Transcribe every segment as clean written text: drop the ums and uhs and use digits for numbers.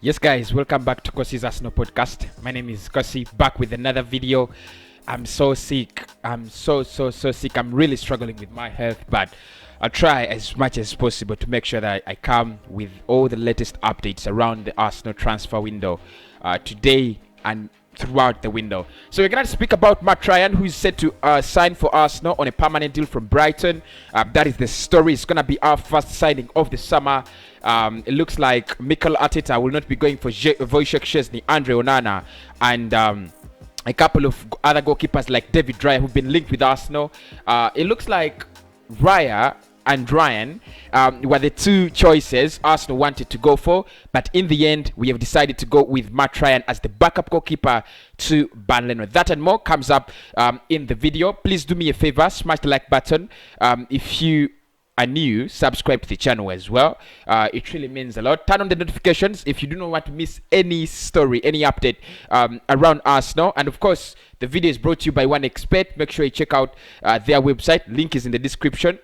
Yes, guys, welcome back to Cossy's Arsenal podcast. My name is Cossy, back with another video. I'm so sick. I'm so sick. I'm really struggling with my health, but I'll try as much as possible to make sure that I come with all the latest updates around the Arsenal transfer window today and throughout the window. So we're going to speak about Matt Ryan, who is set to sign for Arsenal on a permanent deal from Brighton. That is the story. It's going to be our first signing of the summer. It looks like Mikel Arteta will not be going for Wojciech Szczesny, Andre Onana, and a couple of other goalkeepers like David Raya, who've been linked with Arsenal. It looks like Raya and Ryan were the two choices Arsenal wanted to go for, but in the end we have decided to go with Matt Ryan as the backup goalkeeper to Burnley. That and more comes up in the video. Please do me a favor, smash the like button. If you are new, subscribe to the channel as well. It really means a lot. Turn on the notifications if you do not want to miss any story, any update around Arsenal. And of course, the video is brought to you by One Expert. Make sure you check out their website. Link is in the description.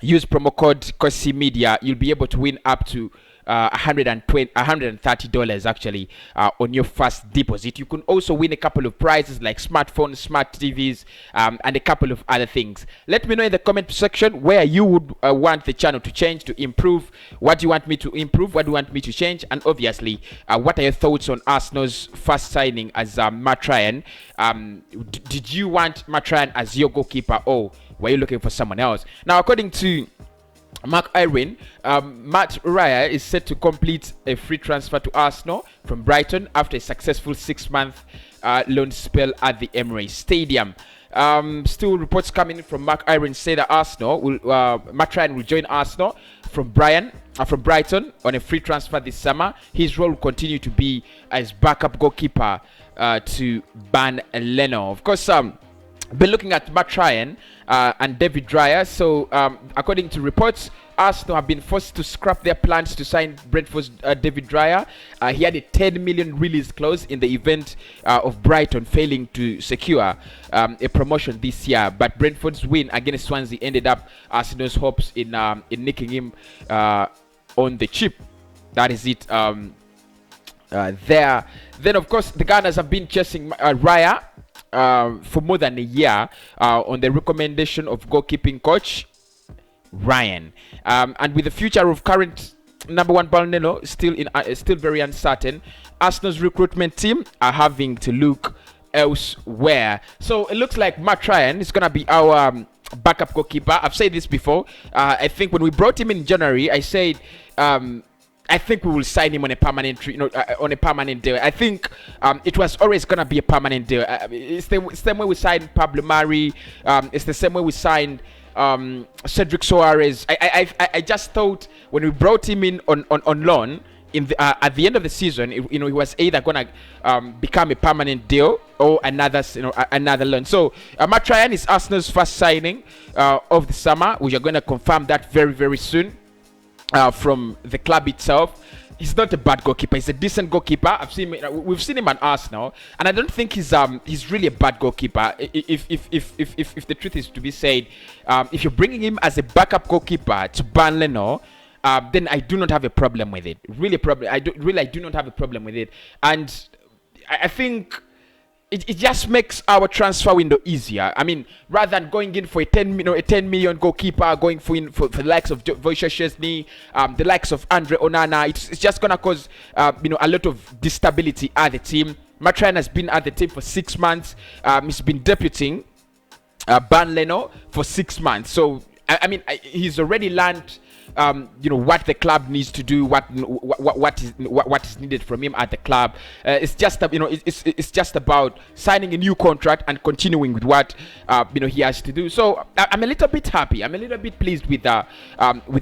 Use promo code Cossy Media. You'll be able to win up to $130 actually on your first deposit. You can also win a couple of prizes like smartphones, smart TVs, and a couple of other things. Let me know in the comment section where you would want the channel to change, to improve. What do you want me to improve? What do you want me to change? And obviously, what are your thoughts on Arsenal's first signing as Matt Ryan? Did you want Matt Ryan as your goalkeeper, or were you looking for someone else? Now, according to Mark Irwin, Matt Ryan is set to complete a free transfer to Arsenal from Brighton after a successful 6-month loan spell at the Emirates Stadium. Still, reports coming from Mark Irwin say that Matt Ryan will join Arsenal from Brighton on a free transfer this summer. His role will continue to be as backup goalkeeper to Burnley. Of course, been looking at Matt Ryan and David Raya. So according to reports, Arsenal have been forced to scrap their plans to sign Brentford's David Raya. He had a 10 million release clause in the event of Brighton failing to secure a promotion this year. But Brentford's win against Swansea ended up Arsenal's hopes in nicking him on the cheap. That is it there. Then, of course, the Gunners have been chasing Raya for more than a year on the recommendation of goalkeeping coach Ryan, and with the future of current number one Burnley still very uncertain, Arsenal's recruitment team are having to look elsewhere. So it looks like Matt Ryan is gonna be our backup goalkeeper. I've said this before. I think when we brought him in January, I said I think we will sign him on a permanent, deal. I think it was always gonna be a permanent deal. It's the same way we signed Pablo Mari. It's the same way we signed Cedric Soares. I just thought when we brought him in on loan at the end of the season, he was either gonna become a permanent deal or another loan. So Matt Ryan is Arsenal's first signing of the summer. We are gonna confirm that very soon. From the club itself. He's not a bad goalkeeper. He's a decent goalkeeper. We've seen him at Arsenal, and I don't think he's really a bad goalkeeper. If the truth is to be said, if you're bringing him as a backup goalkeeper to Burnley, then I do not have a problem with it. I do not have a problem with it, and I think it just makes our transfer window easier. I mean, rather than going in for a 10 million goalkeeper, going for the likes of Wojciech Szczesny, the likes of Andre Onana, it's just gonna cause a lot of instability at the team. Matt Ryan has been at the team for 6 months. He's been deputing Burnley for 6 months. So I mean, he's already learned what the club needs to do, what is needed from him at the club. It's just it's just about signing a new contract and continuing with what he has to do. So I'm a little bit happy. I'm a little bit pleased with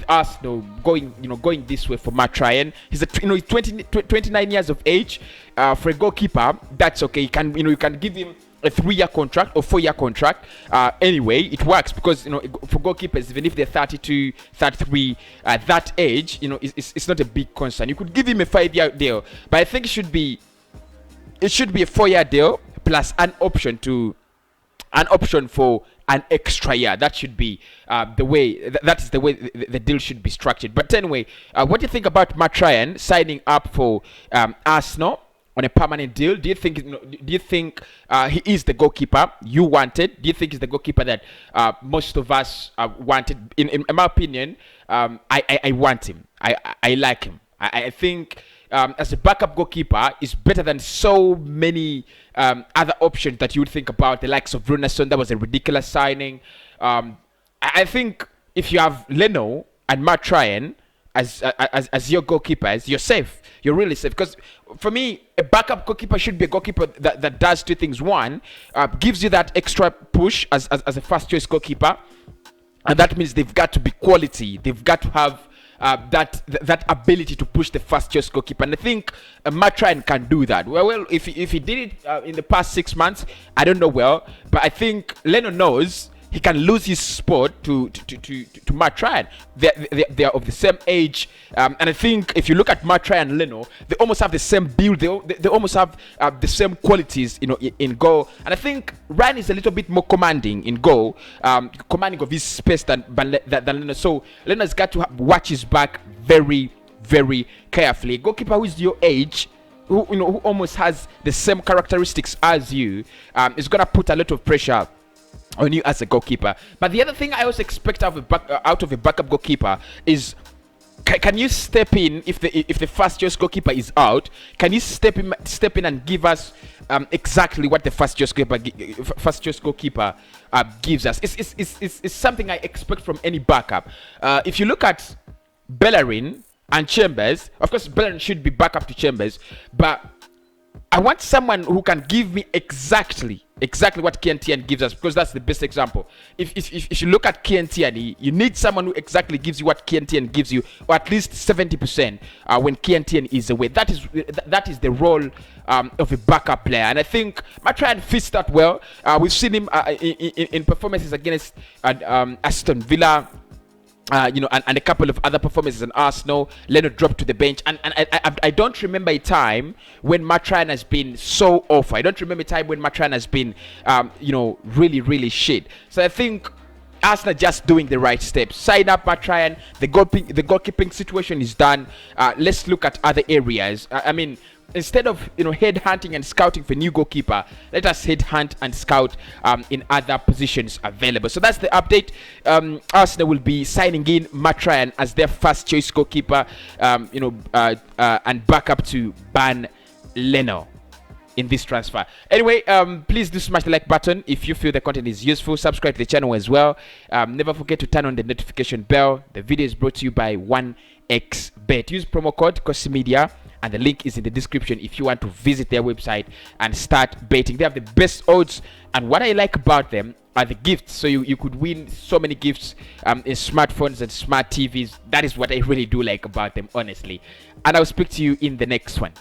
Arsenal going this way for Matt Ryan. He's 29 years of age. For a goalkeeper, that's okay. You can give him a 3-year contract or 4-year contract. Anyway, it works because for goalkeepers, even if they're 32, 33 at that age, it's not a big concern. You could give him a 5-year deal, but I think it should be a 4-year deal plus an option for an extra year. That should be the way. That is the way the deal should be structured. But anyway, what do you think about Matt Ryan signing up for Arsenal on a permanent deal? Do you think he is the goalkeeper you wanted? Do you think he's the goalkeeper that most of us wanted? In my opinion, I want him. I like him. I think as a backup goalkeeper is better than so many other options that you would think about, the likes of Runason. That was a ridiculous signing. I think if you have Leno and Matt Ryan as your goalkeepers, you're safe. You're really safe. Because for me, a backup goalkeeper should be a goalkeeper that does two things. One, gives you that extra push as a first choice goalkeeper. And that means they've got to be quality. They've got to have that ability to push the first choice goalkeeper. And I think Matt Ryan can do that. Well, if he did it in the past 6 months, I don't know but I think Leno knows he can lose his spot to Matt Ryan. They are of the same age, and I think if you look at Matt Ryan and Leno, they almost have the same build. They almost have the same qualities, in goal. And I think Ryan is a little bit more commanding in goal, commanding of his space than Leno. So Leno's got to watch his back very, very carefully. A goalkeeper who is your age, who almost has the same characteristics as you, is gonna put a lot of pressure on you as a goalkeeper. But the other thing I also expect out of a backup goalkeeper is, can you step in if the first choice goalkeeper is out? Can you step in and give us exactly what the first choice goalkeeper gives us? It's something I expect from any backup. If you look at Bellerin and Chambers, of course Bellerin should be backup to Chambers, but I want someone who can give me exactly what Kian Tierney gives us, because that's the best example. If you look at Kian Tierney, you need someone who exactly gives you what Kian Tierney gives you, or at least 70% when Kian Tierney is away. That is the role of a backup player, and I think Matt Ryan fits that well. We've seen him in performances against Aston Villa. And a couple of other performances in Arsenal. Leno dropped to the bench, and I don't remember a time when Matt Ryan has been so off. I don't remember a time when Matt Ryan has been really, really shit. So I think Arsenal just doing the right steps. Sign up Matt Ryan. The goalkeeping situation is done. Let's look at other areas. I mean, instead of head hunting and scouting for new goalkeeper, let us head hunt and scout in other positions available. So that's the update. Arsenal will be signing in Matt Ryan as their first choice goalkeeper, and backup to Ban Leno in this transfer. Anyway, please do smash the like button if you feel the content is useful. Subscribe to the channel as well. Never forget to turn on the notification bell. The video is brought to you by 1xBet. Use promo code Cossy Media, and the link is in the description if you want to visit their website and start betting. They have the best odds, and what I like about them are the gifts. So you could win so many gifts in smartphones and smart TVs. That is what I really do like about them, honestly. And I'll speak to you in the next one.